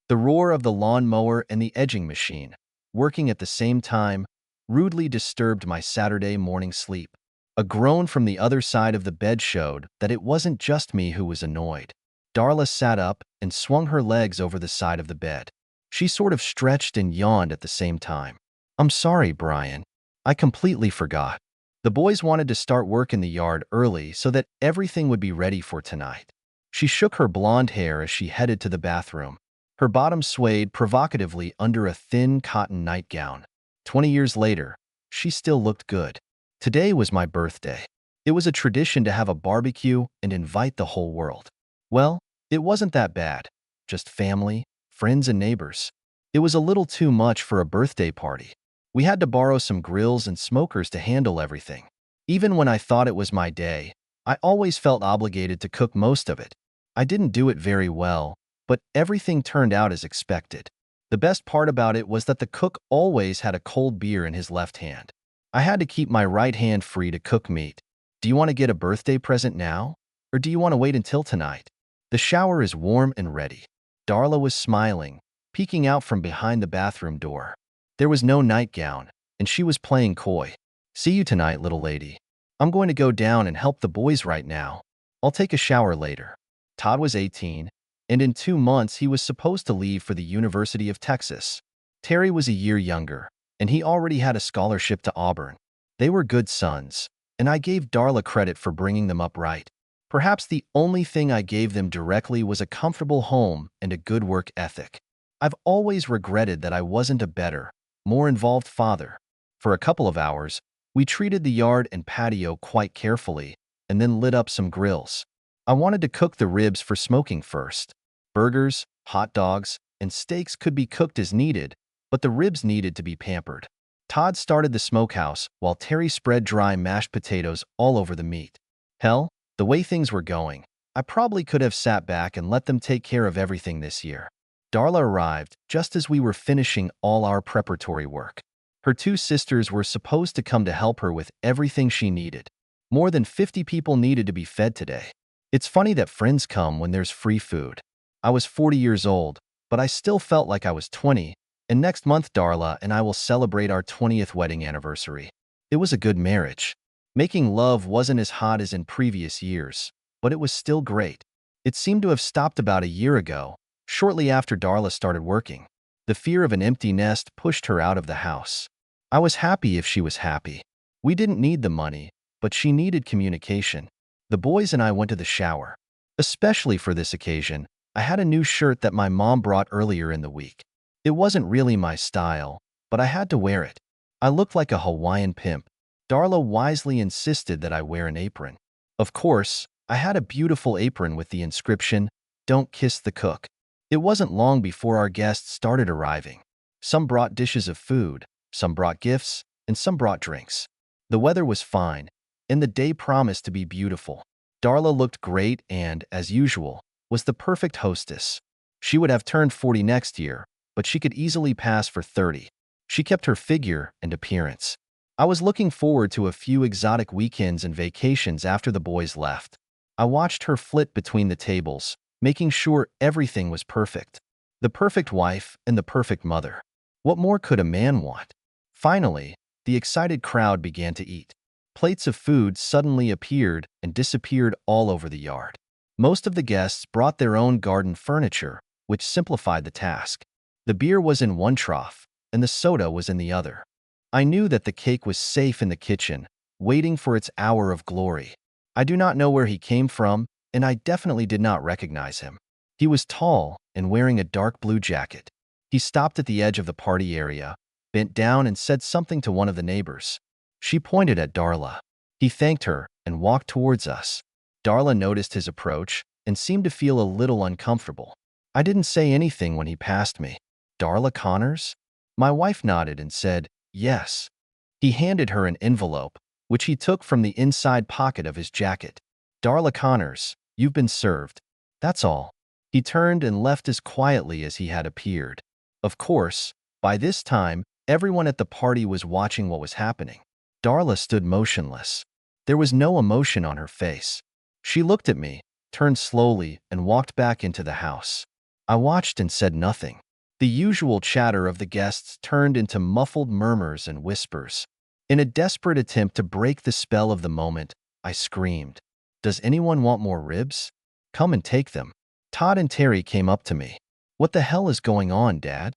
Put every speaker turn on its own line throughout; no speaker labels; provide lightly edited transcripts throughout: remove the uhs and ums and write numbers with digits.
The roar of the lawn mower and the edging machine, working at the same time, rudely disturbed my Saturday morning sleep. A groan from the other side of the bed showed that it wasn't just me who was annoyed. Darla sat up and swung her legs over the side of the bed. She sort of stretched and yawned at the same time. "I'm sorry, Brian. I completely forgot. The boys wanted to start work in the yard early so that everything would be ready for tonight." She shook her blonde hair as she headed to the bathroom. Her bottom swayed provocatively under a thin cotton nightgown. 20 years later, she still looked good. Today was my birthday. It was a tradition to have a barbecue and invite the whole world. Well, it wasn't that bad. Just family, friends, and neighbors. It was a little too much for a birthday party. We had to borrow some grills and smokers to handle everything. Even when I thought it was my day, I always felt obligated to cook most of it. I didn't do it very well, but everything turned out as expected. The best part about it was that the cook always had a cold beer in his left hand. I had to keep my right hand free to cook meat. "Do you want to get a birthday present now? Or do you want to wait until tonight? The shower is warm and ready." Darla was smiling, peeking out from behind the bathroom door. There was no nightgown, and she was playing coy. "See you tonight, little lady. I'm going to go down and help the boys right now. I'll take a shower later." Todd was 18, and in 2 months he was supposed to leave for the University of Texas. Terry was a year younger, and he already had a scholarship to Auburn. They were good sons, and I gave Darla credit for bringing them up right. Perhaps the only thing I gave them directly was a comfortable home and a good work ethic. I've always regretted that I wasn't a better, more involved father. For a couple of hours, we treated the yard and patio quite carefully, and then lit up some grills. I wanted to cook the ribs for smoking first. Burgers, hot dogs, and steaks could be cooked as needed, but the ribs needed to be pampered. Todd started the smokehouse while Terry spread dry mashed potatoes all over the meat. Hell, the way things were going, I probably could have sat back and let them take care of everything this year. Darla arrived just as we were finishing all our preparatory work. Her 2 sisters were supposed to come to help her with everything she needed. More than 50 people needed to be fed today. It's funny that friends come when there's free food. I was 40 years old, but I still felt like I was 20, and next month Darla and I will celebrate our 20th wedding anniversary. It was a good marriage. Making love wasn't as hot as in previous years, but it was still great. It seemed to have stopped about a year ago, shortly after Darla started working. The fear of an empty nest pushed her out of the house. I was happy if she was happy. We didn't need the money, but she needed communication. The boys and I went to the shower. Especially for this occasion, I had a new shirt that my mom brought earlier in the week. It wasn't really my style, but I had to wear it. I looked like a Hawaiian pimp. Darla wisely insisted that I wear an apron. Of course, I had a beautiful apron with the inscription, "Don't kiss the cook." It wasn't long before our guests started arriving. Some brought dishes of food, some brought gifts, and some brought drinks. The weather was fine, and the day promised to be beautiful. Darla looked great and, as usual, was the perfect hostess. She would have turned 40 next year, but she could easily pass for 30. She kept her figure and appearance. I was looking forward to a few exotic weekends and vacations after the boys left. I watched her flit between the tables, making sure everything was perfect. The perfect wife and the perfect mother. What more could a man want? Finally, the excited crowd began to eat. Plates of food suddenly appeared and disappeared all over the yard. Most of the guests brought their own garden furniture, which simplified the task. The beer was in one trough, and the soda was in the other. I knew that the cake was safe in the kitchen, waiting for its hour of glory. I do not know where he came from, and I definitely did not recognize him. He was tall and wearing a dark blue jacket. He stopped at the edge of the party area, bent down and said something to one of the neighbors. She pointed at Darla. He thanked her and walked towards us. Darla noticed his approach and seemed to feel a little uncomfortable. I didn't say anything when he passed me. "Darla Connors?" My wife nodded and said, "Yes." He handed her an envelope, which he took from the inside pocket of his jacket. "Darla Connors, you've been served. That's all." He turned and left as quietly as he had appeared. Of course, by this time, everyone at the party was watching what was happening. Darla stood motionless. There was no emotion on her face. She looked at me, turned slowly, and walked back into the house. I watched and said nothing. The usual chatter of the guests turned into muffled murmurs and whispers. In a desperate attempt to break the spell of the moment, I screamed, "Does anyone want more ribs? Come and take them." Todd and Terry came up to me. "What the hell is going on, Dad?"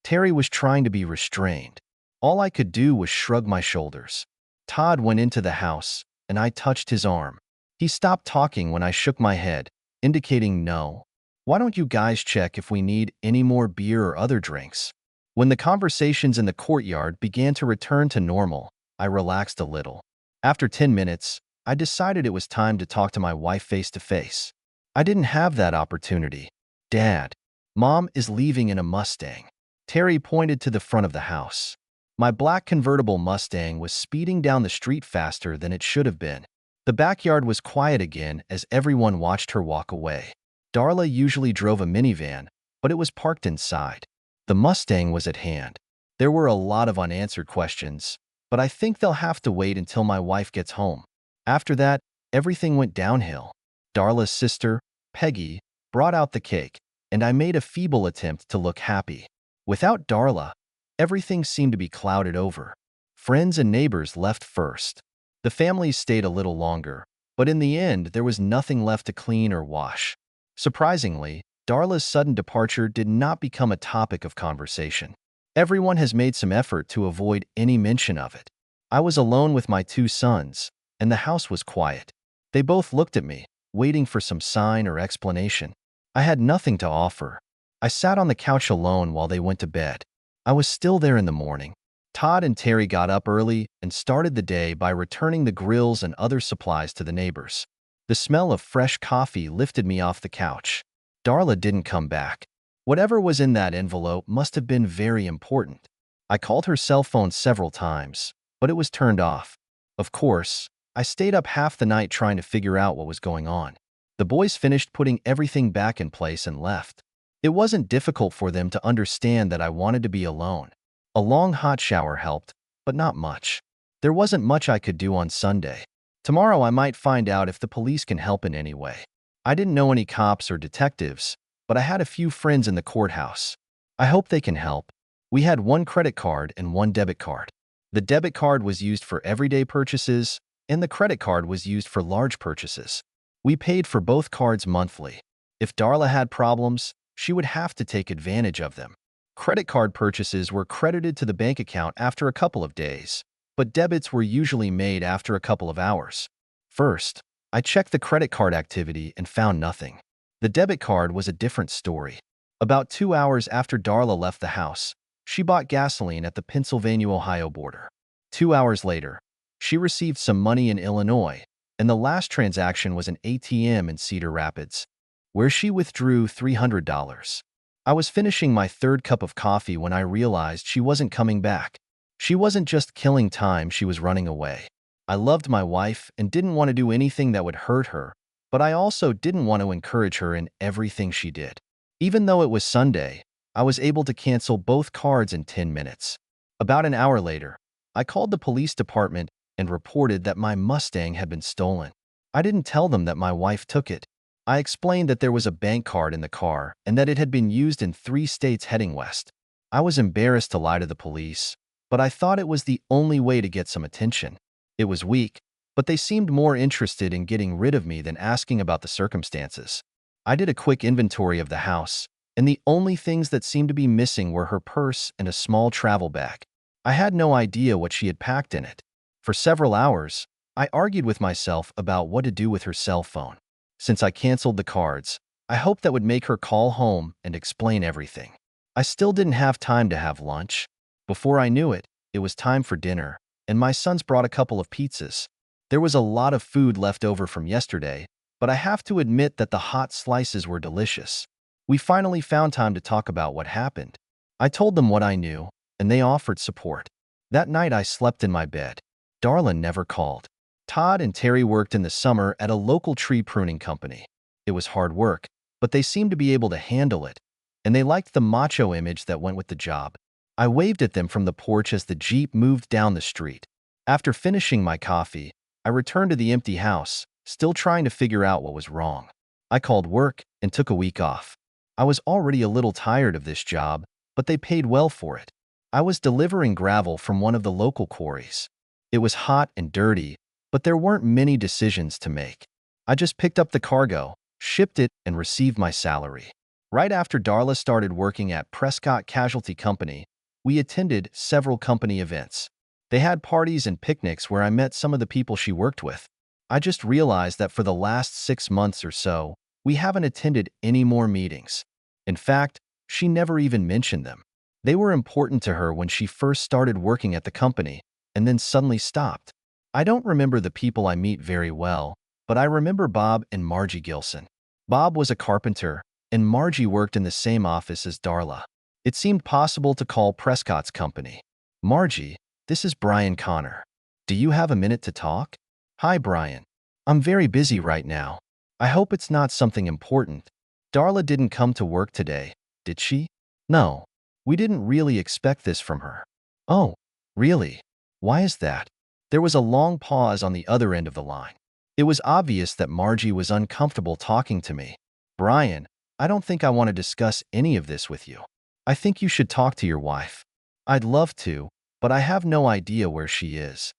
Terry was trying to be restrained. All I could do was shrug my shoulders. Todd went into the house, and I touched his arm. He stopped talking when I shook my head, indicating no. "Why don't you guys check if we need any more beer or other drinks?" When the conversations in the courtyard began to return to normal, I relaxed a little. After 10 minutes, I decided it was time to talk to my wife face to face. I didn't have that opportunity. "Dad, Mom is leaving in a Mustang." Terry pointed to the front of the house. My black convertible Mustang was speeding down the street faster than it should have been. The backyard was quiet again as everyone watched her walk away. Darla usually drove a minivan, but it was parked inside. The Mustang was at hand. There were a lot of unanswered questions, but I think they'll have to wait until my wife gets home. After that, everything went downhill. Darla's sister, Peggy, brought out the cake, and I made a feeble attempt to look happy. Without Darla, everything seemed to be clouded over. Friends and neighbors left first. The families stayed a little longer, but in the end, there was nothing left to clean or wash. Surprisingly, Darla's sudden departure did not become a topic of conversation. Everyone has made some effort to avoid any mention of it. I was alone with my two sons, and the house was quiet. They both looked at me, waiting for some sign or explanation. I had nothing to offer. I sat on the couch alone while they went to bed. I was still there in the morning. Todd and Terry got up early and started the day by returning the grills and other supplies to the neighbors. The smell of fresh coffee lifted me off the couch. Darla didn't come back. Whatever was in that envelope must have been very important. I called her cell phone several times, but it was turned off. Of course, I stayed up half the night trying to figure out what was going on. The boys finished putting everything back in place and left. It wasn't difficult for them to understand that I wanted to be alone. A long hot shower helped, but not much. There wasn't much I could do on Sunday. Tomorrow I might find out if the police can help in any way. I didn't know any cops or detectives, but I had a few friends in the courthouse. I hope they can help. We had one credit card and one debit card. The debit card was used for everyday purchases, and the credit card was used for large purchases. We paid for both cards monthly. If Darla had problems, she would have to take advantage of them. Credit card purchases were credited to the bank account after a couple of days, but debits were usually made after a couple of hours. First, I checked the credit card activity and found nothing. The debit card was a different story. About 2 hours after Darla left the house, she bought gasoline at the Pennsylvania-Ohio border. 2 hours later, she received some money in Illinois, and the last transaction was an ATM in Cedar Rapids, where she withdrew $300. I was finishing my third cup of coffee when I realized she wasn't coming back. She wasn't just killing time, she was running away. I loved my wife and didn't want to do anything that would hurt her, but I also didn't want to encourage her in everything she did. Even though it was Sunday, I was able to cancel both cards in 10 minutes. About an hour later, I called the police department and reported that my Mustang had been stolen. I didn't tell them that my wife took it. I explained that there was a bank card in the car and that it had been used in 3 states heading west. I was embarrassed to lie to the police, but I thought it was the only way to get some attention. It was weak, but they seemed more interested in getting rid of me than asking about the circumstances. I did a quick inventory of the house, and the only things that seemed to be missing were her purse and a small travel bag. I had no idea what she had packed in it. For several hours, I argued with myself about what to do with her cell phone. Since I canceled the cards, I hoped that would make her call home and explain everything. I still didn't have time to have lunch. Before I knew it, it was time for dinner, and my sons brought a couple of pizzas. There was a lot of food left over from yesterday, but I have to admit that the hot slices were delicious. We finally found time to talk about what happened. I told them what I knew, and they offered support. That night I slept in my bed. Darla never called. Todd and Terry worked in the summer at a local tree pruning company. It was hard work, but they seemed to be able to handle it, and they liked the macho image that went with the job. I waved at them from the porch as the Jeep moved down the street. After finishing my coffee, I returned to the empty house, still trying to figure out what was wrong. I called work and took a week off. I was already a little tired of this job, but they paid well for it. I was delivering gravel from one of the local quarries. It was hot and dirty, but there weren't many decisions to make. I just picked up the cargo, shipped it, and received my salary. Right after Darla started working at Prescott Casualty Company, we attended several company events. They had parties and picnics where I met some of the people she worked with. I just realized that for the last 6 months or so, we haven't attended any more meetings. In fact, she never even mentioned them. They were important to her when she first started working at the company, and then suddenly stopped. I don't remember the people I meet very well, but I remember Bob and Margie Gilson. Bob was a carpenter, and Margie worked in the same office as Darla. It seemed possible to call Prescott's company. Margie, this is Brian Connor. Do you have a minute to talk? Hi, Brian. I'm very busy right now. I hope it's not something important. Darla didn't come to work today, did she? No. We didn't really expect this from her. Oh, really? Why is that? There was a long pause on the other end of the line. It was obvious that Margie was uncomfortable talking to me. Brian, I don't think I want to discuss any of this with you. I think you should talk to your wife. I'd love to, but I have no idea where she is.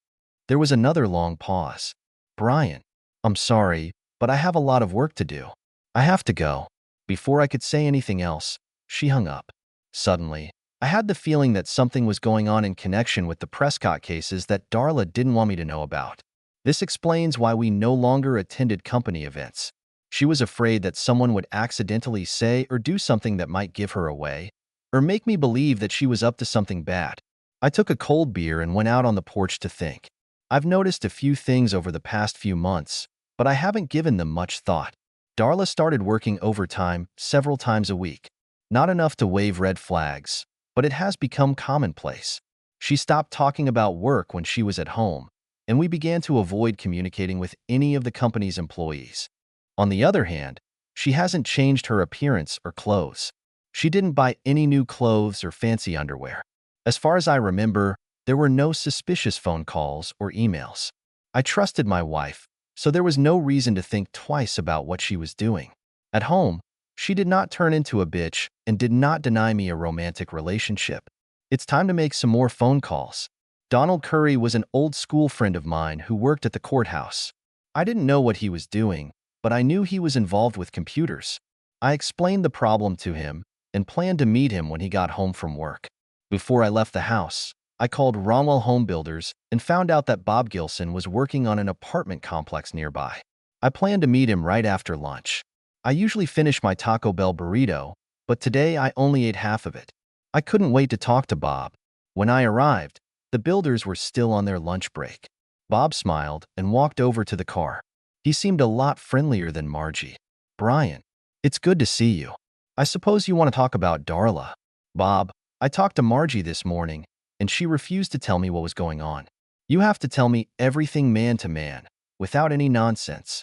There was another long pause. Brian, I'm sorry, but I have a lot of work to do. I have to go. Before I could say anything else, she hung up. Suddenly, I had the feeling that something was going on in connection with the Prescott cases that Darla didn't want me to know about. This explains why we no longer attended company events. She was afraid that someone would accidentally say or do something that might give her away, or make me believe that she was up to something bad. I took a cold beer and went out on the porch to think. I've noticed a few things over the past few months, but I haven't given them much thought. Darla started working overtime several times a week. Not enough to wave red flags, but it has become commonplace. She stopped talking about work when she was at home, and we began to avoid communicating with any of the company's employees. On the other hand, she hasn't changed her appearance or clothes. She didn't buy any new clothes or fancy underwear. As far as I remember, there were no suspicious phone calls or emails. I trusted my wife, so there was no reason to think twice about what she was doing. At home, she did not turn into a bitch and did not deny me a romantic relationship. It's time to make some more phone calls. Donald Curry was an old school friend of mine who worked at the courthouse. I didn't know what he was doing, but I knew he was involved with computers. I explained the problem to him and planned to meet him when he got home from work. Before I left the house, I called Romwell Home Builders and found out that Bob Gilson was working on an apartment complex nearby. I planned to meet him right after lunch. I usually finish my Taco Bell burrito, but today I only ate half of it. I couldn't wait to talk to Bob. When I arrived, the builders were still on their lunch break. Bob smiled and walked over to the car. He seemed a lot friendlier than Margie. Brian, it's good to see you. I suppose you want to talk about Darla. Bob, I talked to Margie this morning, and she refused to tell me what was going on. You have to tell me everything man to man, without any nonsense.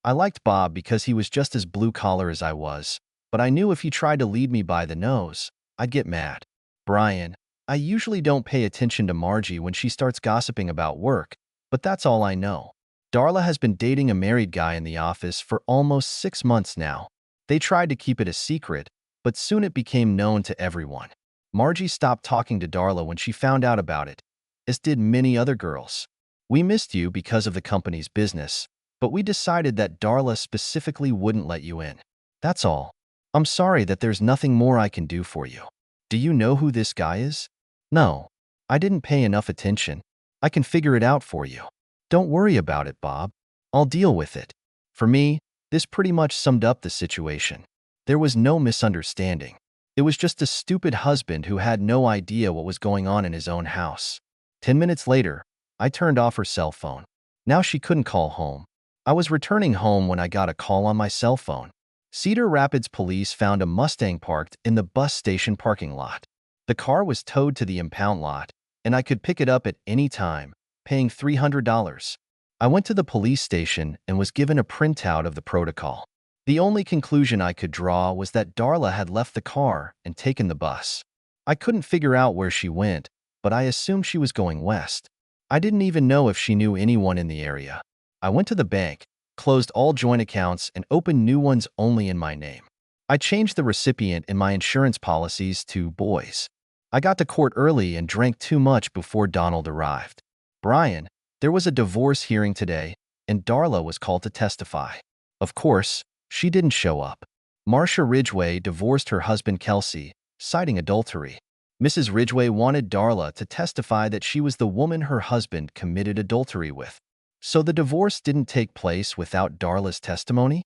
I liked Bob because he was just as blue-collar as I was, but I knew if he tried to lead me by the nose, I'd get mad. Brian, I usually don't pay attention to Margie when she starts gossiping about work, but that's all I know. Darla has been dating a married guy in the office for almost 6 months now. They tried to keep it a secret, but soon it became known to everyone. Margie stopped talking to Darla when she found out about it, as did many other girls. We missed you because of the company's business, but we decided that Darla specifically wouldn't let you in. That's all. I'm sorry that there's nothing more I can do for you. Do you know who this guy is? No. I didn't pay enough attention. I can figure it out for you. Don't worry about it, Bob. I'll deal with it. For me, this pretty much summed up the situation. There was no misunderstanding. It was just a stupid husband who had no idea what was going on in his own house. 10 minutes later, I turned off her cell phone. Now she couldn't call home. I was returning home when I got a call on my cell phone. Cedar Rapids police found a Mustang parked in the bus station parking lot. The car was towed to the impound lot, and I could pick it up at any time, paying $300. I went to the police station and was given a printout of the protocol. The only conclusion I could draw was that Darla had left the car and taken the bus. I couldn't figure out where she went, but I assumed she was going west. I didn't even know if she knew anyone in the area. I went to the bank, closed all joint accounts, and opened new ones only in my name. I changed the recipient in my insurance policies to boys. I got to court early and drank too much before Donald arrived. Brian, there was a divorce hearing today, and Darla was called to testify. Of course, she didn't show up. Marcia Ridgway divorced her husband Kelsey, citing adultery. Mrs. Ridgway wanted Darla to testify that she was the woman her husband committed adultery with. So the divorce didn't take place without Darla's testimony?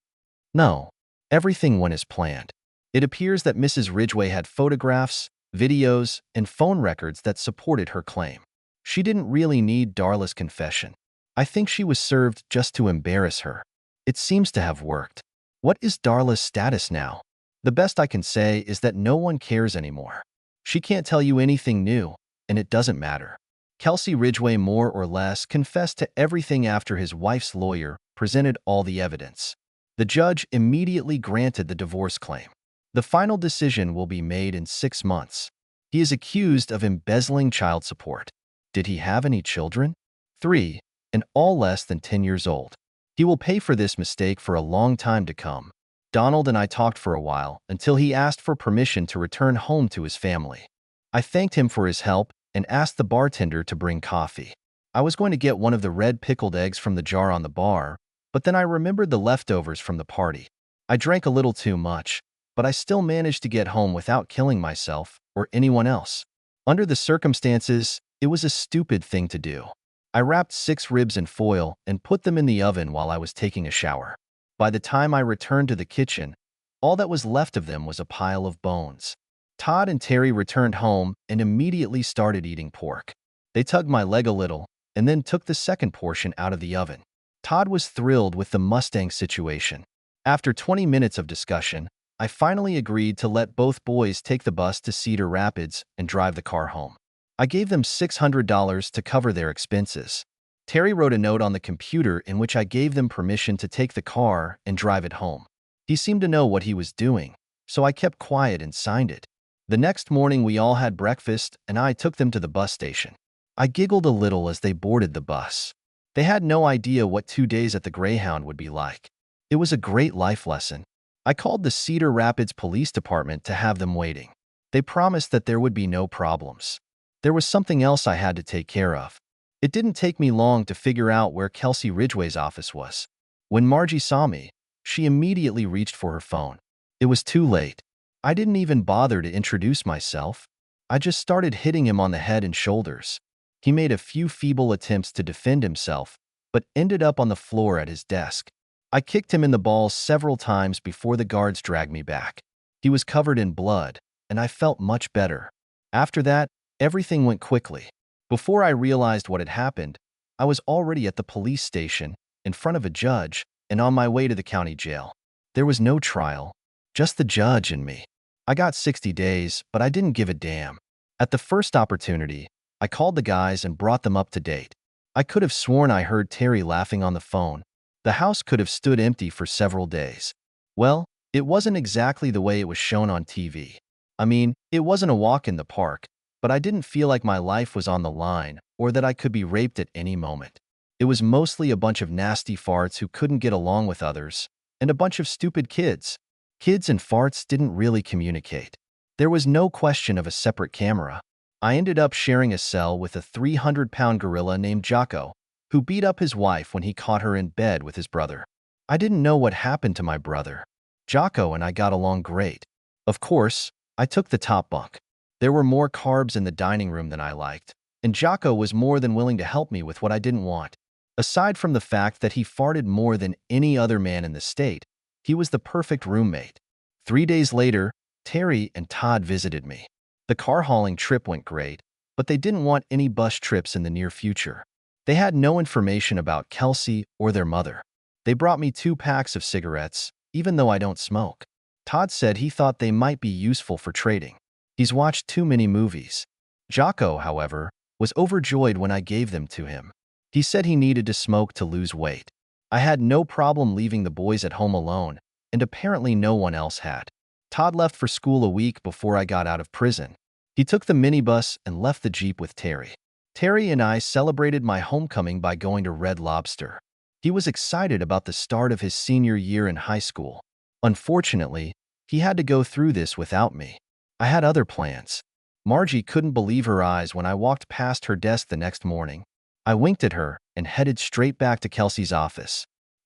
No. Everything went as planned. It appears that Mrs. Ridgway had photographs, videos, and phone records that supported her claim. She didn't really need Darla's confession. I think she was served just to embarrass her. It seems to have worked. What is Darla's status now? The best I can say is that no one cares anymore. She can't tell you anything new, and it doesn't matter. Kelsey Ridgway more or less confessed to everything after his wife's lawyer presented all the evidence. The judge immediately granted the divorce claim. The final decision will be made in 6 months. He is accused of embezzling child support. Did he have any children? 3, and all less than 10 years old. He will pay for this mistake for a long time to come. Donald and I talked for a while until he asked for permission to return home to his family. I thanked him for his help and asked the bartender to bring coffee. I was going to get one of the red pickled eggs from the jar on the bar, but then I remembered the leftovers from the party. I drank a little too much, but I still managed to get home without killing myself or anyone else. Under the circumstances, it was a stupid thing to do. I wrapped 6 ribs in foil and put them in the oven while I was taking a shower. By the time I returned to the kitchen, all that was left of them was a pile of bones. Todd and Terry returned home and immediately started eating pork. They tugged my leg a little and then took the second portion out of the oven. Todd was thrilled with the Mustang situation. After 20 minutes of discussion, I finally agreed to let both boys take the bus to Cedar Rapids and drive the car home. I gave them $600 to cover their expenses. Terry wrote a note on the computer in which I gave them permission to take the car and drive it home. He seemed to know what he was doing, so I kept quiet and signed it. The next morning we all had breakfast and I took them to the bus station. I giggled a little as they boarded the bus. They had no idea what 2 days at the Greyhound would be like. It was a great life lesson. I called the Cedar Rapids Police Department to have them waiting. They promised that there would be no problems. There was something else I had to take care of. It didn't take me long to figure out where Kelsey Ridgway's office was. When Margie saw me, she immediately reached for her phone. It was too late. I didn't even bother to introduce myself. I just started hitting him on the head and shoulders. He made a few feeble attempts to defend himself, but ended up on the floor at his desk. I kicked him in the balls several times before the guards dragged me back. He was covered in blood, and I felt much better. After that, everything went quickly. Before I realized what had happened, I was already at the police station, in front of a judge, and on my way to the county jail. There was no trial, just the judge and me. I got 60 days, but I didn't give a damn. At the first opportunity, I called the guys and brought them up to date. I could have sworn I heard Terry laughing on the phone. The house could have stood empty for several days. Well, it wasn't exactly the way it was shown on TV. I mean, it wasn't a walk in the park, but I didn't feel like my life was on the line or that I could be raped at any moment. It was mostly a bunch of nasty farts who couldn't get along with others, and a bunch of stupid kids. Kids and farts didn't really communicate. There was no question of a separate camera. I ended up sharing a cell with a 300-pound gorilla named Jocko, who beat up his wife when he caught her in bed with his brother. I didn't know what happened to my brother. Jocko and I got along great. Of course, I took the top bunk. There were more carbs in the dining room than I liked, and Jocko was more than willing to help me with what I didn't want. Aside from the fact that he farted more than any other man in the state, he was the perfect roommate. 3 days later, Terry and Todd visited me. The car hauling trip went great, but they didn't want any bus trips in the near future. They had no information about Kelsey or their mother. They brought me 2 packs of cigarettes, even though I don't smoke. Todd said he thought they might be useful for trading. He's watched too many movies. Jocko, however, was overjoyed when I gave them to him. He said he needed to smoke to lose weight. I had no problem leaving the boys at home alone, and apparently no one else had. Todd left for school a week before I got out of prison. He took the minibus and left the Jeep with Terry. Terry and I celebrated my homecoming by going to Red Lobster. He was excited about the start of his senior year in high school. Unfortunately, He had to go through this without me. I had other plans. Margie couldn't believe her eyes when I walked past her desk the next morning. I winked at her and headed straight back to Kelsey's office.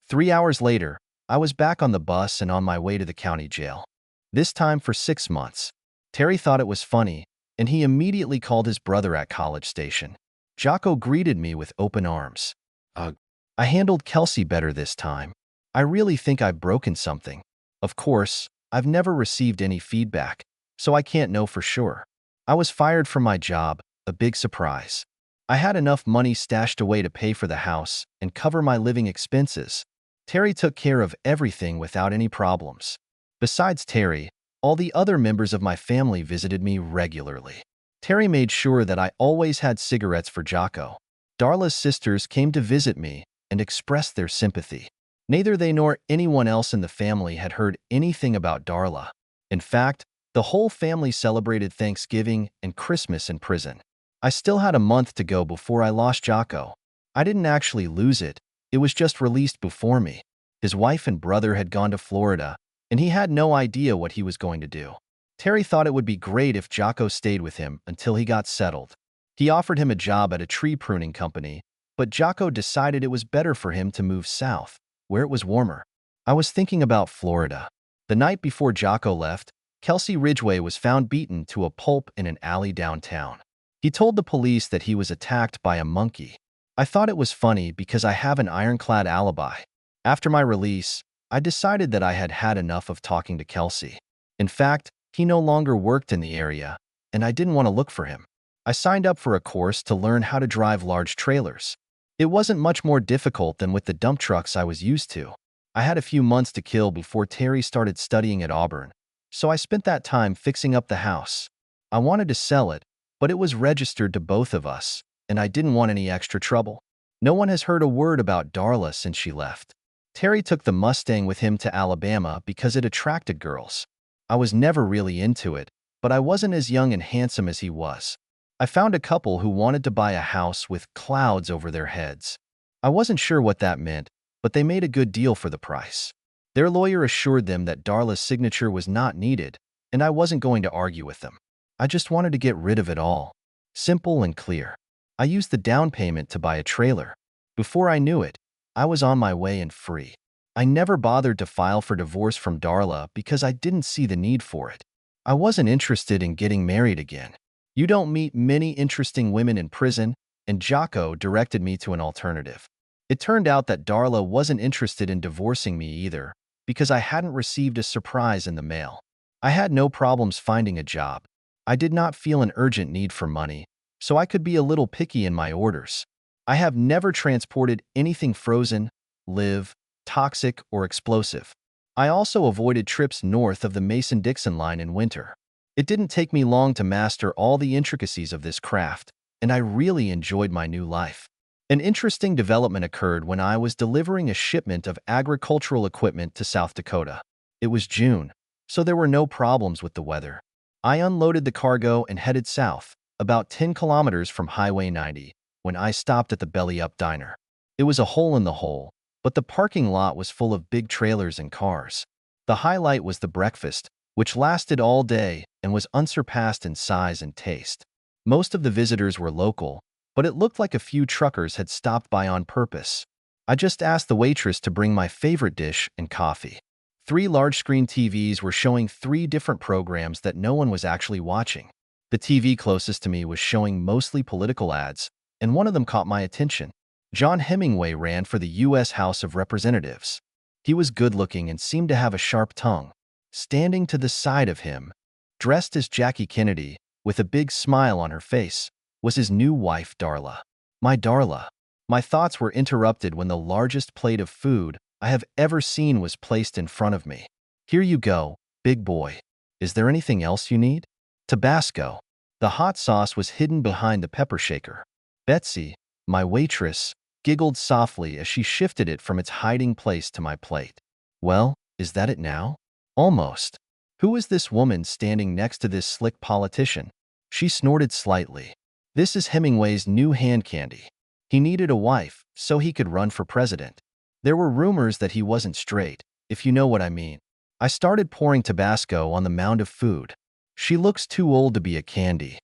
3 hours later, I was back on the bus and on my way to the county jail. This time for 6 months. Terry thought it was funny, and he immediately called his brother at College Station. Jocko greeted me with open arms. Ugh. I handled Kelsey better this time. I really think I've broken something. Of course, I've never received any feedback, so I can't know for sure. I was fired from my job, a big surprise. I had enough money stashed away to pay for the house and cover my living expenses. Terry took care of everything without any problems. Besides Terry, all the other members of my family visited me regularly. Terry made sure that I always had cigarettes for Jocko. Darla's sisters came to visit me and expressed their sympathy. Neither they nor anyone else in the family had heard anything about Darla. In fact, the whole family celebrated Thanksgiving and Christmas in prison. I still had a month to go before I lost Jocko. I didn't actually lose it, it was just released before me. His wife and brother had gone to Florida, and he had no idea what he was going to do. Terry thought it would be great if Jocko stayed with him until he got settled. He offered him a job at a tree pruning company, but Jocko decided it was better for him to move south, where it was warmer. I was thinking about Florida. The night before Jocko left, Kelsey Ridgway was found beaten to a pulp in an alley downtown. He told the police that he was attacked by a monkey. I thought it was funny because I have an ironclad alibi. After my release, I decided that I had had enough of talking to Kelsey. In fact, he no longer worked in the area, and I didn't want to look for him. I signed up for a course to learn how to drive large trailers. It wasn't much more difficult than with the dump trucks I was used to. I had a few months to kill before Terry started studying at Auburn, so I spent that time fixing up the house. I wanted to sell it, but it was registered to both of us, and I didn't want any extra trouble. No one has heard a word about Darla since she left. Terry took the Mustang with him to Alabama because it attracted girls. I was never really into it, but I wasn't as young and handsome as he was. I found a couple who wanted to buy a house with clouds over their heads. I wasn't sure what that meant, but they made a good deal for the price. Their lawyer assured them that Darla's signature was not needed, and I wasn't going to argue with them. I just wanted to get rid of it all. Simple and clear. I used the down payment to buy a trailer. Before I knew it, I was on my way and free. I never bothered to file for divorce from Darla because I didn't see the need for it. I wasn't interested in getting married again. You don't meet many interesting women in prison, and Jocko directed me to an alternative. It turned out that Darla wasn't interested in divorcing me either, because I hadn't received a surprise in the mail. I had no problems finding a job. I did not feel an urgent need for money, so I could be a little picky in my orders. I have never transported anything frozen, live, toxic, or explosive. I also avoided trips north of the Mason-Dixon line in winter. It didn't take me long to master all the intricacies of this craft, and I really enjoyed my new life. An interesting development occurred when I was delivering a shipment of agricultural equipment to South Dakota. It was June, so there were no problems with the weather. I unloaded the cargo and headed south, about 10 kilometers from Highway 90, when I stopped at the Belly Up Diner. It was a hole in the hole, but the parking lot was full of big trailers and cars. The highlight was the breakfast, which lasted all day and was unsurpassed in size and taste. Most of the visitors were local, but it looked like a few truckers had stopped by on purpose. I just asked the waitress to bring my favorite dish and coffee. 3 large-screen TVs were showing 3 different programs that no one was actually watching. The TV closest to me was showing mostly political ads, and one of them caught my attention. John Hemingway ran for the U.S. House of Representatives. He was good-looking and seemed to have a sharp tongue. Standing to the side of him, dressed as Jackie Kennedy, with a big smile on her face, was his new wife, Darla. My Darla. My thoughts were interrupted when the largest plate of food I have ever seen was placed in front of me. Here you go, big boy. Is there anything else you need? Tabasco. The hot sauce was hidden behind the pepper shaker. Betsy, my waitress, giggled softly as she shifted it from its hiding place to my plate. Well, is that it now? Almost. Who is this woman standing next to this slick politician? She snorted slightly. This is Hemingway's new hand candy. He needed a wife, so he could run for president. There were rumors that he wasn't straight, if you know what I mean. I started pouring Tabasco on the mound of food. She looks too old to be a candy.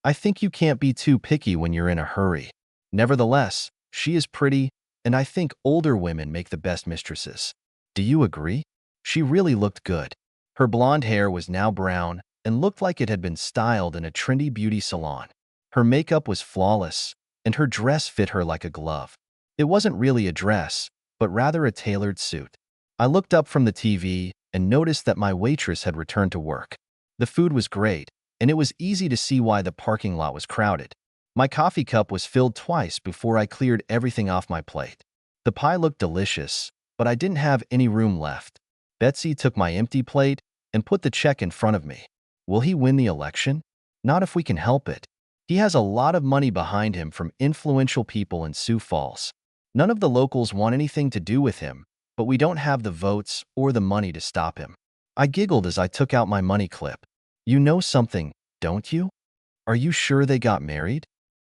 I think you can't be too picky when you're in a hurry. Nevertheless, she is pretty, and I think older women make the best mistresses. Do you agree? She really looked good. Her blonde hair was now brown and looked like it had been styled in a trendy beauty salon. Her makeup was flawless, and her dress fit her like a glove. It wasn't really a dress, but rather a tailored suit. I looked up from the TV and noticed that my waitress had returned to work. The food was great, and it was easy to see why the parking lot was crowded. My coffee cup was filled twice before I cleared everything off my plate. The pie looked delicious, but I didn't have any room left. Betsy took my empty plate and put the check in front of me. Will he win the election? Not if we can help it. He has a lot of money behind him from influential people in Sioux Falls. None of the locals want anything to do with him, but we don't have the votes or the money to stop him. I giggled as I took out my money clip. You know something, don't you? Are you sure they got married?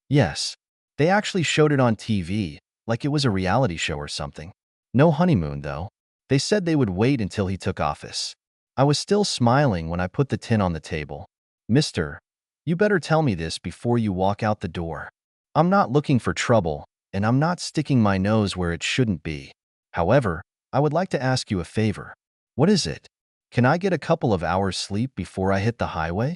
Yes. They actually showed it on TV, like it was a reality show or something. No honeymoon, though. They said they would wait until he took office. I was still smiling when I put the tin on the table. Mister, you better tell me this before you walk out the door. I'm not looking for trouble, and I'm not sticking my nose where it shouldn't be. However, I would like to ask you a favor. What is it? Can I get a couple of hours sleep before I hit the highway?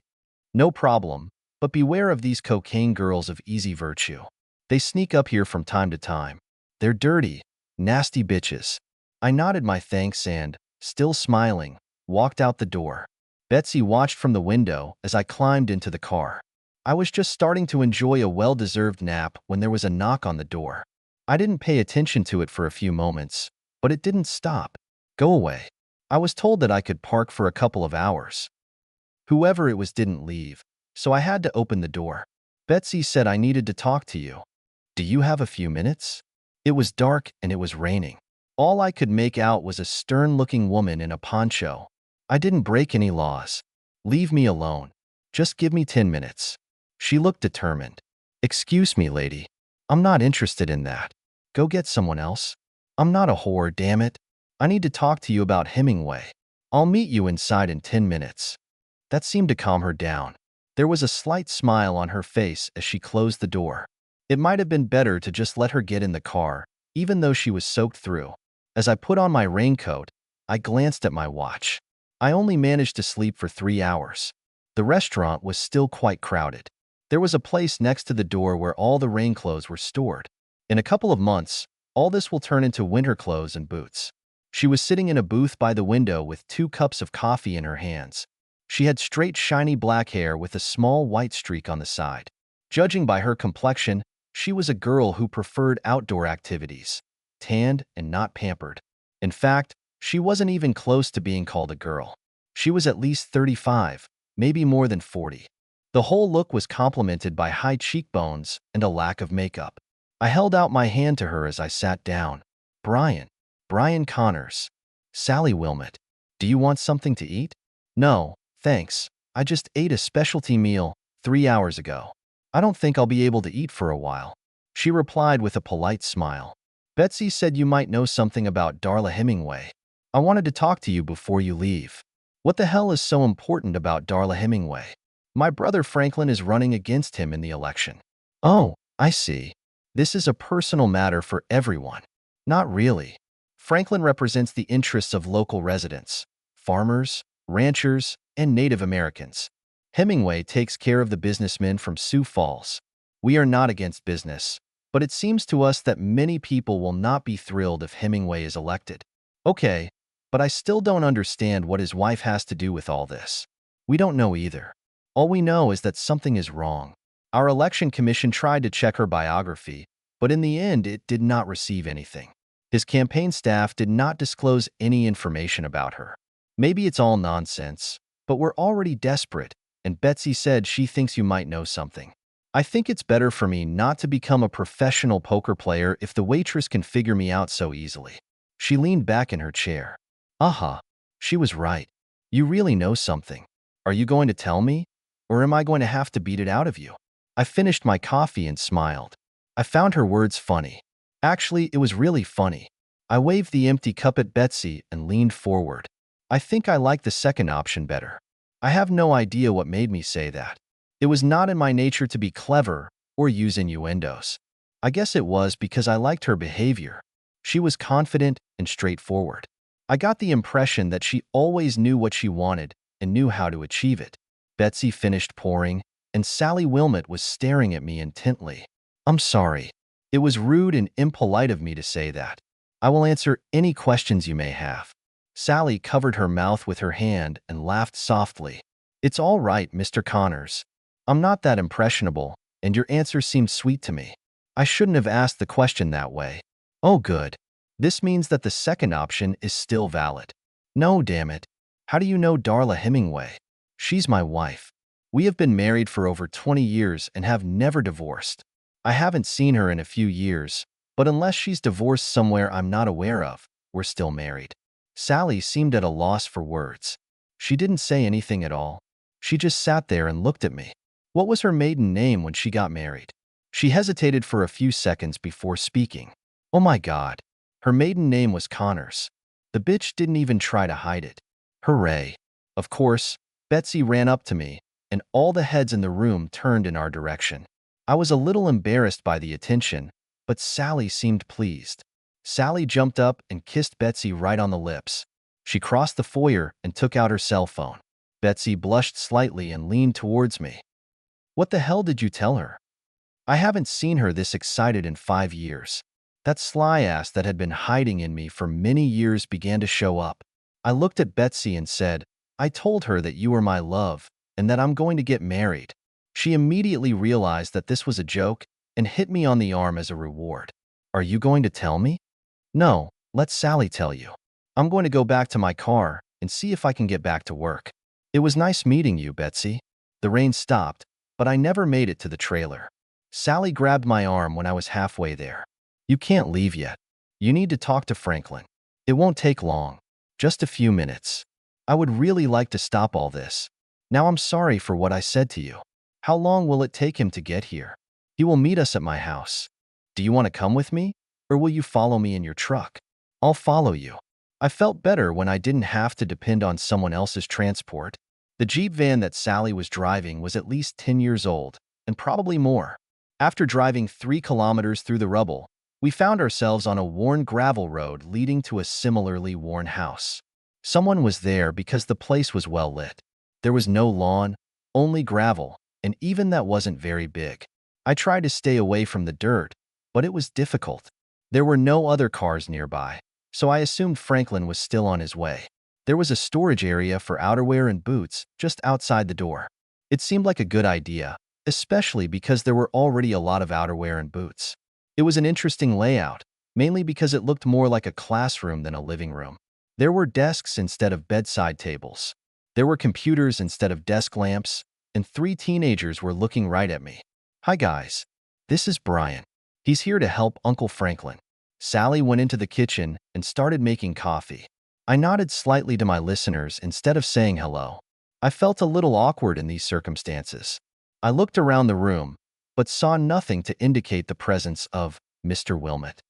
No problem, but beware of these cocaine girls of easy virtue. They sneak up here from time to time. They're dirty, nasty bitches. I nodded my thanks and, still smiling, walked out the door. Betsy watched from the window as I climbed into the car. I was just starting to enjoy a well-deserved nap when there was a knock on the door. I didn't pay attention to it for a few moments, but it didn't stop. Go away. I was told that I could park for a couple of hours. Whoever it was didn't leave, so I had to open the door. Betsy said I needed to talk to you. Do you have a few minutes? It was dark and it was raining. All I could make out was a stern-looking woman in a poncho. I didn't break any laws. Leave me alone. Just give me 10 minutes. She looked determined. Excuse me, lady. I'm not interested in that. Go get someone else. I'm not a whore, damn it. I need to talk to you about Hemingway. I'll meet you inside in 10 minutes. That seemed to calm her down. There was a slight smile on her face as she closed the door. It might have been better to just let her get in the car, even though she was soaked through. As I put on my raincoat, I glanced at my watch. I only managed to sleep for 3 hours. The restaurant was still quite crowded. There was a place next to the door where all the rain clothes were stored. In a couple of months, all this will turn into winter clothes and boots. She was sitting in a booth by the window with 2 cups of coffee in her hands. She had straight, shiny black hair with a small white streak on the side. Judging by her complexion, she was a girl who preferred outdoor activities, tanned and not pampered. In fact, she wasn't even close to being called a girl. She was at least 35, maybe more than 40. The whole look was complemented by high cheekbones and a lack of makeup. I held out my hand to her as I sat down. Brian Connors. Sally Wilmot. Do you want something to eat? No, thanks. I just ate a specialty meal 3 hours ago. I don't think I'll be able to eat for a while. She replied with a polite smile. Betsy said you might know something about Darla Hemingway. I wanted to talk to you before you leave. What the hell is so important about Darla Hemingway? My brother Franklin is running against him in the election. Oh, I see. This is a personal matter for everyone. Not really. Franklin represents the interests of local residents, farmers, ranchers, and Native Americans. Hemingway takes care of the businessmen from Sioux Falls. We are not against business, but it seems to us that many people will not be thrilled if Hemingway is elected. Okay, but I still don't understand what his wife has to do with all this. We don't know either. All we know is that something is wrong. Our election commission tried to check her biography, but in the end it did not receive anything. His campaign staff did not disclose any information about her. Maybe it's all nonsense, but we're already desperate, and Betsy said she thinks you might know something. I think it's better for me not to become a professional poker player if the waitress can figure me out so easily. She leaned back in her chair. She was right. You really know something. Are you going to tell me? Or am I going to have to beat it out of you? I finished my coffee and smiled. I found her words funny. Actually, it was really funny. I waved the empty cup at Betsy and leaned forward. I think I like the second option better. I have no idea what made me say that. It was not in my nature to be clever or use innuendos. I guess it was because I liked her behavior. She was confident and straightforward. I got the impression that she always knew what she wanted and knew how to achieve it. Betsy finished pouring, and Sally Wilmot was staring at me intently. I'm sorry. It was rude and impolite of me to say that. I will answer any questions you may have. Sally covered her mouth with her hand and laughed softly. It's all right, Mr. Connors. I'm not that impressionable, and your answer seemed sweet to me. I shouldn't have asked the question that way. Oh, good. This means that the second option is still valid. No, damn it. How do you know Darla Hemingway? She's my wife. We have been married for over 20 years and have never divorced. I haven't seen her in a few years, but unless she's divorced somewhere I'm not aware of, we're still married. Sally seemed at a loss for words. She didn't say anything at all. She just sat there and looked at me. What was her maiden name when she got married? She hesitated for a few seconds before speaking. Oh my God. Her maiden name was Connors. The bitch didn't even try to hide it. Hooray. Of course, Betsy ran up to me, and all the heads in the room turned in our direction. I was a little embarrassed by the attention, but Sally seemed pleased. Sally jumped up and kissed Betsy right on the lips. She crossed the foyer and took out her cell phone. Betsy blushed slightly and leaned towards me. What the hell did you tell her? I haven't seen her this excited in 5 years. That sly ass that had been hiding in me for many years began to show up. I looked at Betsy and said, I told her that you were my love and that I'm going to get married. She immediately realized that this was a joke and hit me on the arm as a reward. Are you going to tell me? No, let Sally tell you. I'm going to go back to my car and see if I can get back to work. It was nice meeting you, Betsy. The rain stopped, but I never made it to the trailer. Sally grabbed my arm when I was halfway there. You can't leave yet. You need to talk to Franklin. It won't take long. Just a few minutes. I would really like to stop all this. Now I'm sorry for what I said to you. How long will it take him to get here? He will meet us at my house. Do you want to come with me? Or will you follow me in your truck? I'll follow you. I felt better when I didn't have to depend on someone else's transport. The Jeep van that Sally was driving was at least 10 years old, and probably more. After driving 3 kilometers through the rubble, we found ourselves on a worn gravel road leading to a similarly worn house. Someone was there because the place was well lit. There was no lawn, only gravel, and even that wasn't very big. I tried to stay away from the dirt, but it was difficult. There were no other cars nearby, so I assumed Franklin was still on his way. There was a storage area for outerwear and boots just outside the door. It seemed like a good idea, especially because there were already a lot of outerwear and boots. It was an interesting layout, mainly because it looked more like a classroom than a living room. There were desks instead of bedside tables. There were computers instead of desk lamps, and 3 teenagers were looking right at me. Hi guys, this is Brian. He's here to help Uncle Franklin. Sally went into the kitchen and started making coffee. I nodded slightly to my listeners instead of saying hello. I felt a little awkward in these circumstances. I looked around the room, but saw nothing to indicate the presence of Mr. Wilmot.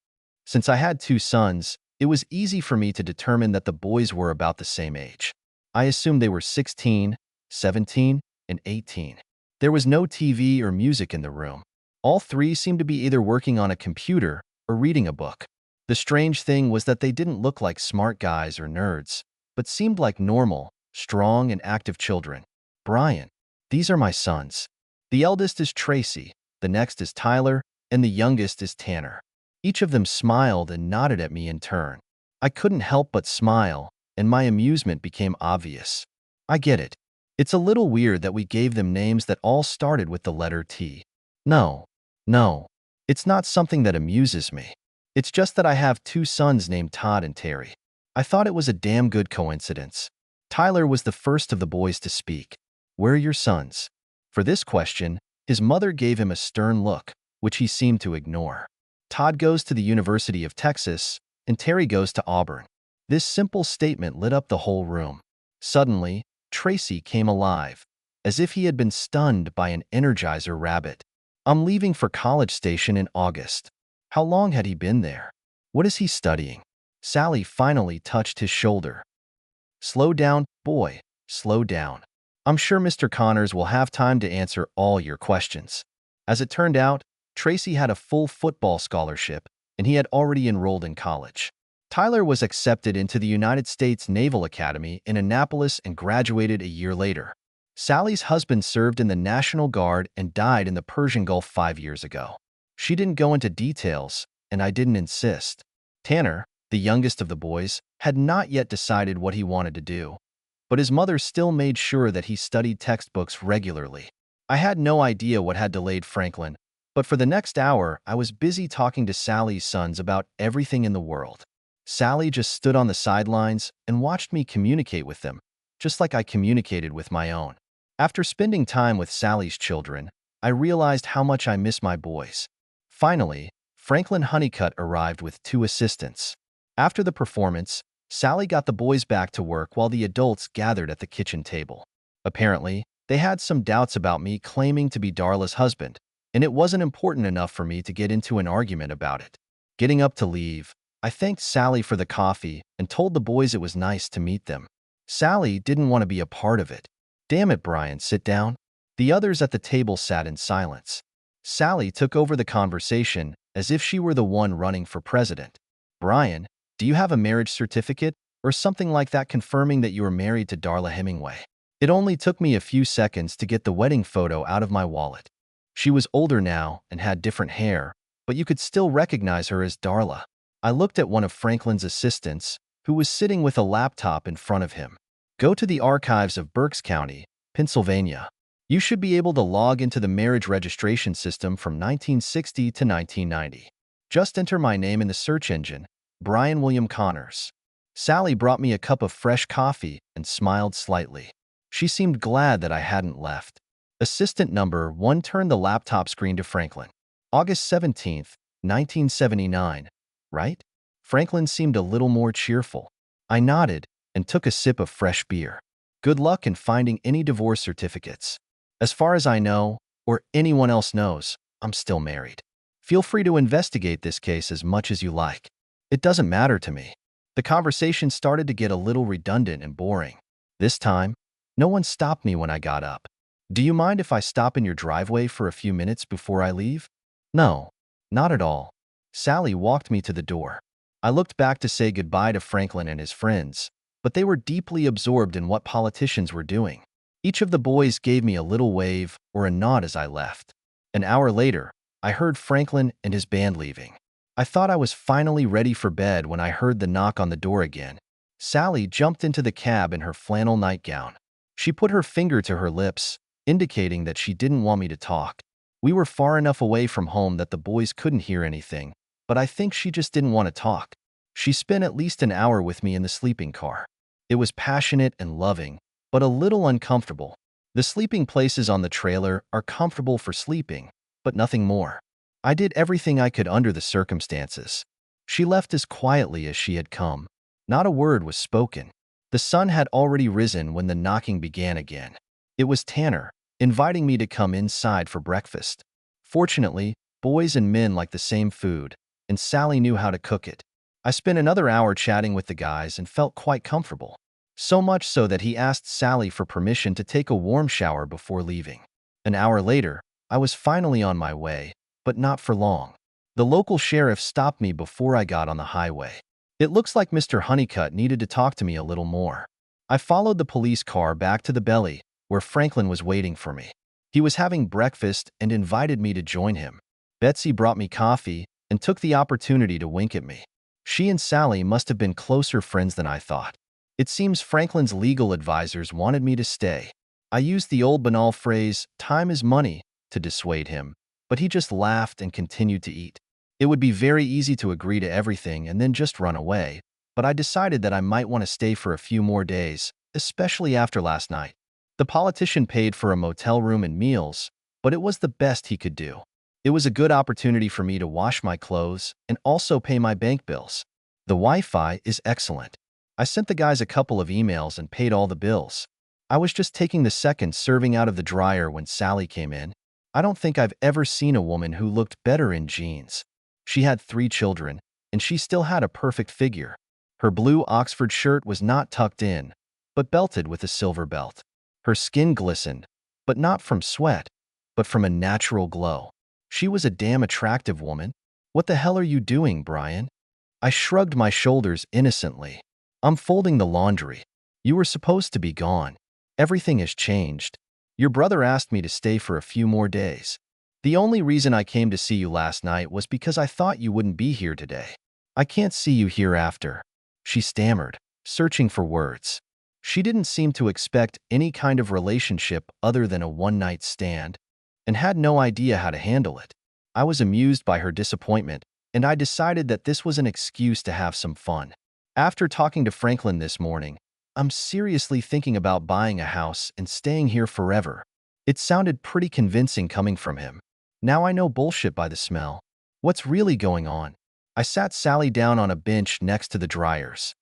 Since I had 2 sons, it was easy for me to determine that the boys were about the same age. I assumed they were 16, 17, and 18. There was no TV or music in the room. All 3 seemed to be either working on a computer or reading a book. The strange thing was that they didn't look like smart guys or nerds, but seemed like normal, strong, and active children. Brian, these are my sons. The eldest is Tracy, the next is Tyler, and the youngest is Tanner. Each of them smiled and nodded at me in turn. I couldn't help but smile, and my amusement became obvious. I get it. It's a little weird that we gave them names that all started with the letter T. No, it's not something that amuses me. It's just that I have 2 sons named Todd and Terry. I thought it was a damn good coincidence. Tyler was the first of the boys to speak. Where are your sons? For this question, his mother gave him a stern look, which he seemed to ignore. Todd goes to the University of Texas, and Terry goes to Auburn. This simple statement lit up the whole room. Suddenly, Tracy came alive, as if he had been stunned by an Energizer rabbit. I'm leaving for College Station in August. How long had he been there? What is he studying? Sally finally touched his shoulder. Slow down, boy, slow down. I'm sure Mr. Connors will have time to answer all your questions. As it turned out, Tracy had a full football scholarship, and he had already enrolled in college. Tyler was accepted into the United States Naval Academy in Annapolis and graduated a year later. Sally's husband served in the National Guard and died in the Persian Gulf 5 years ago. She didn't go into details, and I didn't insist. Tanner, the youngest of the boys, had not yet decided what he wanted to do, but his mother still made sure that he studied textbooks regularly. I had no idea what had delayed Franklin, but for the next hour, I was busy talking to Sally's sons about everything in the world. Sally just stood on the sidelines and watched me communicate with them, just like I communicated with my own. After spending time with Sally's children, I realized how much I miss my boys. Finally, Franklin Honeycutt arrived with 2 assistants. After the performance, Sally got the boys back to work while the adults gathered at the kitchen table. Apparently, they had some doubts about me claiming to be Darla's husband, and it wasn't important enough for me to get into an argument about it. Getting up to leave, I thanked Sally for the coffee and told the boys it was nice to meet them. Sally didn't want to be a part of it. "Damn it, Brian, sit down." The others at the table sat in silence. Sally took over the conversation as if she were the one running for president. "Brian, do you have a marriage certificate or something like that confirming that you are married to Darla Hemingway?" It only took me a few seconds to get the wedding photo out of my wallet. She was older now and had different hair, but you could still recognize her as Darla. I looked at one of Franklin's assistants, who was sitting with a laptop in front of him. "Go to the archives of Berks County, Pennsylvania. You should be able to log into the marriage registration system from 1960 to 1990. Just enter my name in the search engine, Brian William Connors." Sally brought me a cup of fresh coffee and smiled slightly. She seemed glad that I hadn't left. Assistant number 1 turned the laptop screen to Franklin. "August 17th, 1979, right?" Franklin seemed a little more cheerful. I nodded and took a sip of fresh beer. "Good luck in finding any divorce certificates. As far as I know, or anyone else knows, I'm still married. Feel free to investigate this case as much as you like. It doesn't matter to me." The conversation started to get a little redundant and boring. This time, no one stopped me when I got up. "Do you mind if I stop in your driveway for a few minutes before I leave?" "No, not at all." Sally walked me to the door. I looked back to say goodbye to Franklin and his friends, but they were deeply absorbed in what politicians were doing. Each of the boys gave me a little wave or a nod as I left. An hour later, I heard Franklin and his band leaving. I thought I was finally ready for bed when I heard the knock on the door again. Sally jumped into the cab in her flannel nightgown. She put her finger to her lips, indicating that she didn't want me to talk. We were far enough away from home that the boys couldn't hear anything, but I think she just didn't want to talk. She spent at least an hour with me in the sleeping car. It was passionate and loving, but a little uncomfortable. The sleeping places on the trailer are comfortable for sleeping, but nothing more. I did everything I could under the circumstances. She left as quietly as she had come. Not a word was spoken. The sun had already risen when the knocking began again. It was Tanner, inviting me to come inside for breakfast. Fortunately, boys and men like the same food, and Sally knew how to cook it. I spent another hour chatting with the guys and felt quite comfortable. So much so that he asked Sally for permission to take a warm shower before leaving. An hour later, I was finally on my way, but not for long. The local sheriff stopped me before I got on the highway. "It looks like Mr. Honeycutt needed to talk to me a little more." I followed the police car back to the belly, where Franklin was waiting for me. He was having breakfast and invited me to join him. Betsy brought me coffee and took the opportunity to wink at me. She and Sally must have been closer friends than I thought. It seems Franklin's legal advisors wanted me to stay. I used the old banal phrase, "time is money," to dissuade him, but he just laughed and continued to eat. It would be very easy to agree to everything and then just run away, but I decided that I might want to stay for a few more days, especially after last night. The politician paid for a motel room and meals, but it was the best he could do. It was a good opportunity for me to wash my clothes and also pay my bank bills. The Wi-Fi is excellent. I sent the guys a couple of emails and paid all the bills. I was just taking the second serving out of the dryer when Sally came in. I don't think I've ever seen a woman who looked better in jeans. She had 3 children, and she still had a perfect figure. Her blue Oxford shirt was not tucked in, but belted with a silver belt. Her skin glistened, but not from sweat, but from a natural glow. She was a damn attractive woman. What the hell are you doing, Brian? I shrugged my shoulders innocently. I'm folding the laundry. You were supposed to be gone. Everything has changed. Your brother asked me to stay for a few more days. The only reason I came to see you last night was because I thought you wouldn't be here today. I can't see you here after. She stammered, searching for words. She didn't seem to expect any kind of relationship other than a one-night stand, and had no idea how to handle it. I was amused by her disappointment, and I decided that this was an excuse to have some fun. After talking to Franklin this morning, I'm seriously thinking about buying a house and staying here forever. It sounded pretty convincing coming from him. Now I know bullshit by the smell. What's really going on? I sat Sally down on a bench next to the dryers.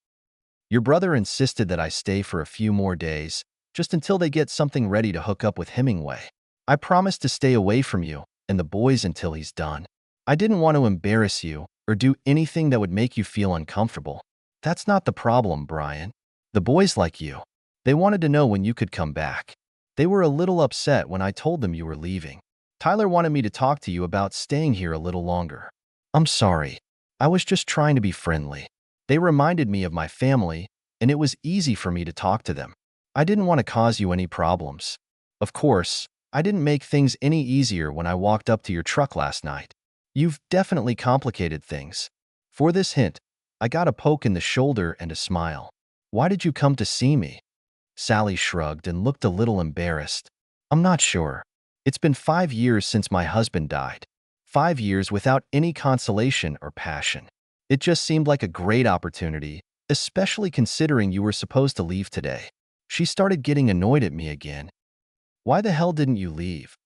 Your brother insisted that I stay for a few more days, just until they get something ready to hook up with Hemingway. I promised to stay away from you and the boys until he's done. I didn't want to embarrass you or do anything that would make you feel uncomfortable. That's not the problem, Brian. The boys like you. They wanted to know when you could come back. They were a little upset when I told them you were leaving. Tyler wanted me to talk to you about staying here a little longer. I'm sorry. I was just trying to be friendly. They reminded me of my family, and it was easy for me to talk to them. I didn't want to cause you any problems. Of course, I didn't make things any easier when I walked up to your truck last night. You've definitely complicated things. For this hint, I got a poke in the shoulder and a smile. Why did you come to see me? Sally shrugged and looked a little embarrassed. I'm not sure. It's been 5 years since my husband died. 5 years without any consolation or passion. It just seemed like a great opportunity, especially considering you were supposed to leave today. She started getting annoyed at me again. Why the hell didn't you leave?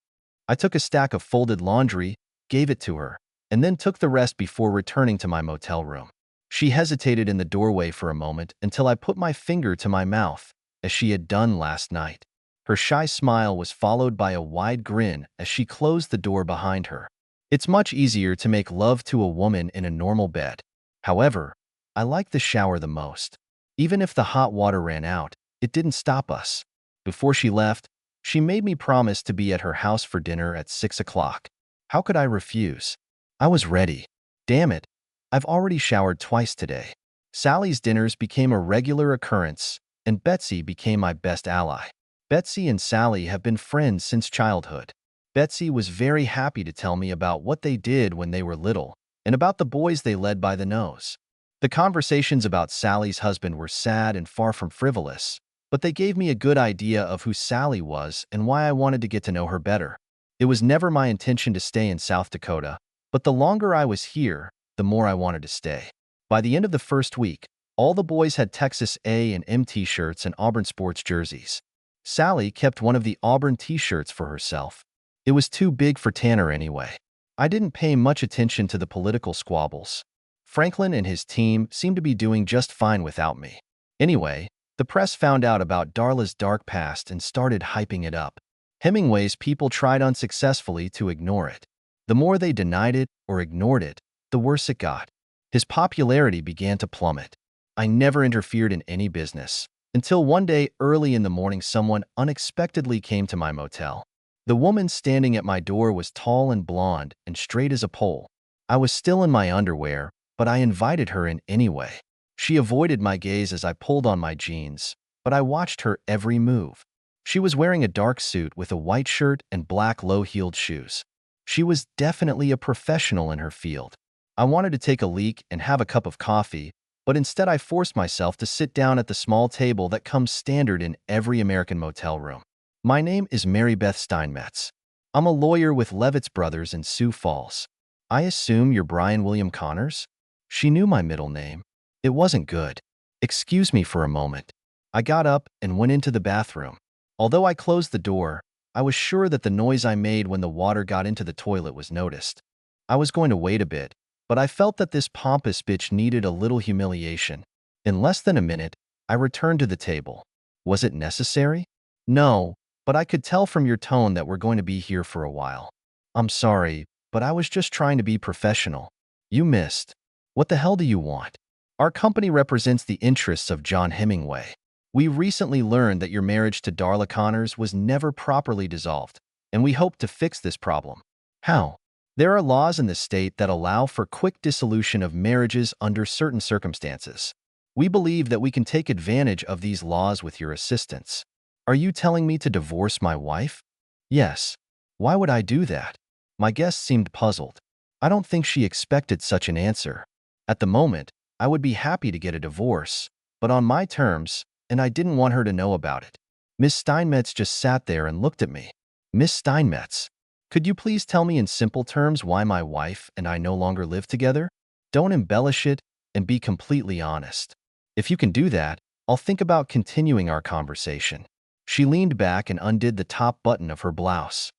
I took a stack of folded laundry, gave it to her, and then took the rest before returning to my motel room. She hesitated in the doorway for a moment until I put my finger to my mouth, as she had done last night. Her shy smile was followed by a wide grin as she closed the door behind her. It's much easier to make love to a woman in a normal bed. However, I like the shower the most. Even if the hot water ran out, it didn't stop us. Before she left, she made me promise to be at her house for dinner at 6 o'clock. How could I refuse? I was ready. Damn it, I've already showered twice today. Sally's dinners became a regular occurrence, and Betsy became my best ally. Betsy and Sally have been friends since childhood. Betsy was very happy to tell me about what they did when they were little, and about the boys they led by the nose. The conversations about Sally's husband were sad and far from frivolous, but they gave me a good idea of who Sally was and why I wanted to get to know her better. It was never my intention to stay in South Dakota, but the longer I was here, the more I wanted to stay. By the end of the first week, all the boys had Texas A&M t-shirts and Auburn sports jerseys. Sally kept one of the Auburn t-shirts for herself. It was too big for Tanner anyway. I didn't pay much attention to the political squabbles. Franklin and his team seemed to be doing just fine without me. Anyway, the press found out about Darla's dark past and started hyping it up. Hemingway's people tried unsuccessfully to ignore it. The more they denied it or ignored it, the worse it got. His popularity began to plummet. I never interfered in any business, until one day early in the morning someone unexpectedly came to my motel. The woman standing at my door was tall and blonde and straight as a pole. I was still in my underwear, but I invited her in anyway. She avoided my gaze as I pulled on my jeans, but I watched her every move. She was wearing a dark suit with a white shirt and black low-heeled shoes. She was definitely a professional in her field. I wanted to take a leak and have a cup of coffee, but instead I forced myself to sit down at the small table that comes standard in every American motel room. My name is Mary Beth Steinmetz. I'm a lawyer with Levitz Brothers in Sioux Falls. I assume you're Brian William Connors? She knew my middle name. It wasn't good. Excuse me for a moment. I got up and went into the bathroom. Although I closed the door, I was sure that the noise I made when the water got into the toilet was noticed. I was going to wait a bit, but I felt that this pompous bitch needed a little humiliation. In less than a minute, I returned to the table. Was it necessary? No, but I could tell from your tone that we're going to be here for a while. I'm sorry, but I was just trying to be professional. You missed. What the hell do you want? Our company represents the interests of John Hemingway. We recently learned that your marriage to Darla Connors was never properly dissolved, and we hope to fix this problem. How? There are laws in the state that allow for quick dissolution of marriages under certain circumstances. We believe that we can take advantage of these laws with your assistance. Are you telling me to divorce my wife? Yes. Why would I do that? My guest seemed puzzled. I don't think she expected such an answer. At the moment, I would be happy to get a divorce, but on my terms, and I didn't want her to know about it. Miss Steinmetz just sat there and looked at me. Miss Steinmetz, could you please tell me in simple terms why my wife and I no longer live together? Don't embellish it and be completely honest. If you can do that, I'll think about continuing our conversation. She leaned back and undid the top button of her blouse.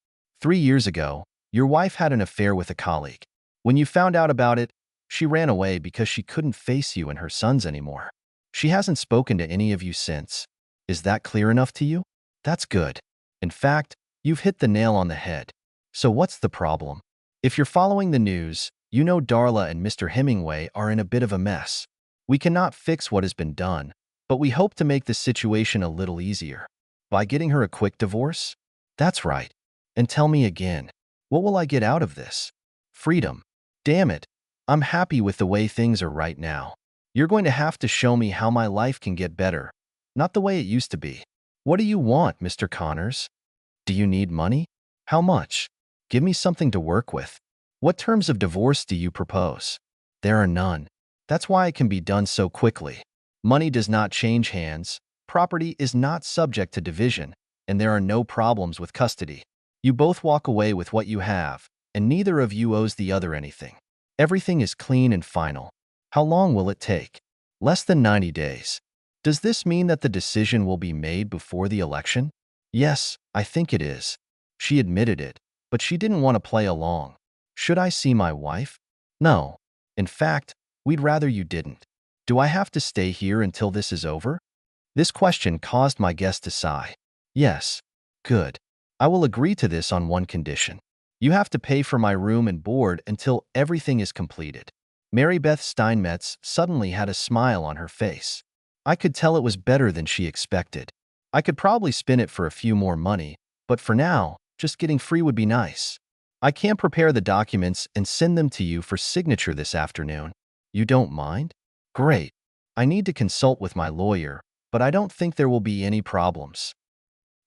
3 years ago, your wife had an affair with a colleague. When you found out about it, she ran away because she couldn't face you and her sons anymore. She hasn't spoken to any of you since. Is that clear enough to you? That's good. In fact, you've hit the nail on the head. So what's the problem? If you're following the news, you know Darla and Mr. Hemingway are in a bit of a mess. We cannot fix what has been done, but we hope to make the situation a little easier. By getting her a quick divorce? That's right. And tell me again, what will I get out of this? Freedom. Damn it. I'm happy with the way things are right now. You're going to have to show me how my life can get better, not the way it used to be. What do you want, Mr. Connors? Do you need money? How much? Give me something to work with. What terms of divorce do you propose? There are none. That's why it can be done so quickly. Money does not change hands, property is not subject to division, and there are no problems with custody. You both walk away with what you have, and neither of you owes the other anything. Everything is clean and final. How long will it take? Less than 90 days. Does this mean that the decision will be made before the election? Yes, I think it is. She admitted it, but she didn't want to play along. Should I see my wife? No. In fact, we'd rather you didn't. Do I have to stay here until this is over? This question caused my guest to sigh. Yes. Good. I will agree to this on one condition. You have to pay for my room and board until everything is completed. Mary Beth Steinmetz suddenly had a smile on her face. I could tell it was better than she expected. I could probably spin it for a few more money, but for now, just getting free would be nice. I can prepare the documents and send them to you for signature this afternoon. You don't mind? Great. I need to consult with my lawyer, but I don't think there will be any problems.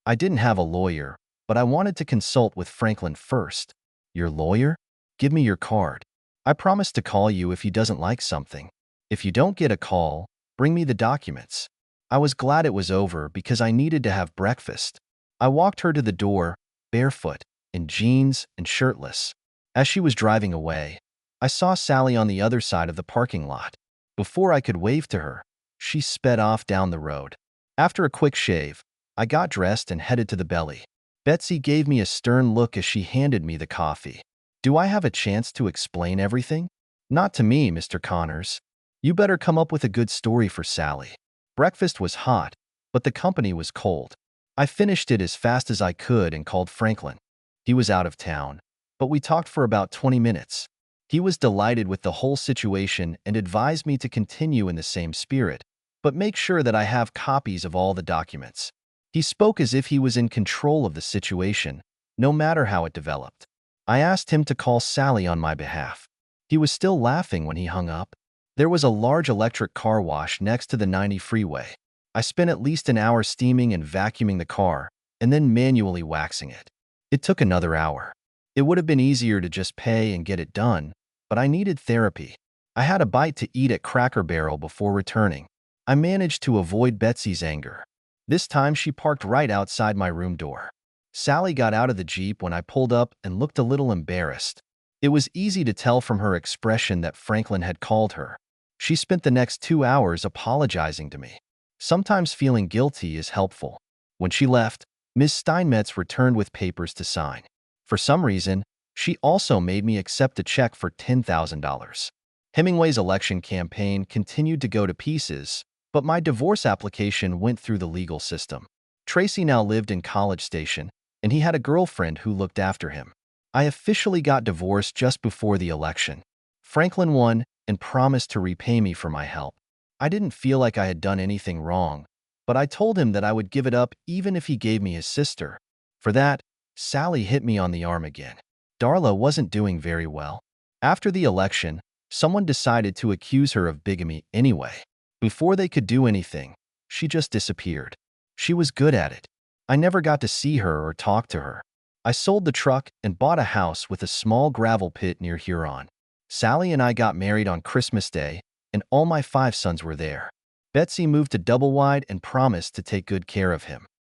I didn't have a lawyer, but I wanted to consult with Franklin first. Your lawyer? Give me your card. I promise to call you if he doesn't like something. If you don't get a call, bring me the documents. I was glad it was over because I needed to have breakfast. I walked her to the door, barefoot, in jeans and shirtless. As she was driving away, I saw Sally on the other side of the parking lot. Before I could wave to her, she sped off down the road. After a quick shave, I got dressed and headed to the belly. Betsy gave me a stern look as she handed me the coffee. Do I have a chance to explain everything? Not to me, Mr. Connors. You better come up with a good story for Sally. Breakfast was hot, but the company was cold. I finished it as fast as I could and called Franklin. He was out of town, but we talked for about 20 minutes. He was delighted with the whole situation and advised me to continue in the same spirit, but make sure that I have copies of all the documents. He spoke as if he was in control of the situation, no matter how it developed. I asked him to call Sally on my behalf. He was still laughing when he hung up. There was a large electric car wash next to the 90 freeway. I spent at least an hour steaming and vacuuming the car, and then manually waxing it. It took another hour. It would have been easier to just pay and get it done, but I needed therapy. I had a bite to eat at Cracker Barrel before returning. I managed to avoid Betsy's anger. This time she parked right outside my room door. Sally got out of the Jeep when I pulled up and looked a little embarrassed. It was easy to tell from her expression that Franklin had called her. She spent the next 2 hours apologizing to me. Sometimes feeling guilty is helpful. When she left, Ms. Steinmetz returned with papers to sign. For some reason, she also made me accept a check for $10,000. Hemingway's election campaign continued to go to pieces, but my divorce application went through the legal system. Tracy now lived in College Station, and he had a girlfriend who looked after him. I officially got divorced just before the election. Franklin won and promised to repay me for my help. I didn't feel like I had done anything wrong, but I told him that I would give it up even if he gave me his sister. For that, Sally hit me on the arm again. Darla wasn't doing very well. After the election, someone decided to accuse her of bigamy anyway. Before they could do anything, she just disappeared. She was good at it. I never got to see her or talk to her. I sold the truck and bought a house with a small gravel pit near Huron. Sally and I got married on Christmas Day, and all my 5 sons were there. Betsy moved to Doublewide and promised to take good care of him.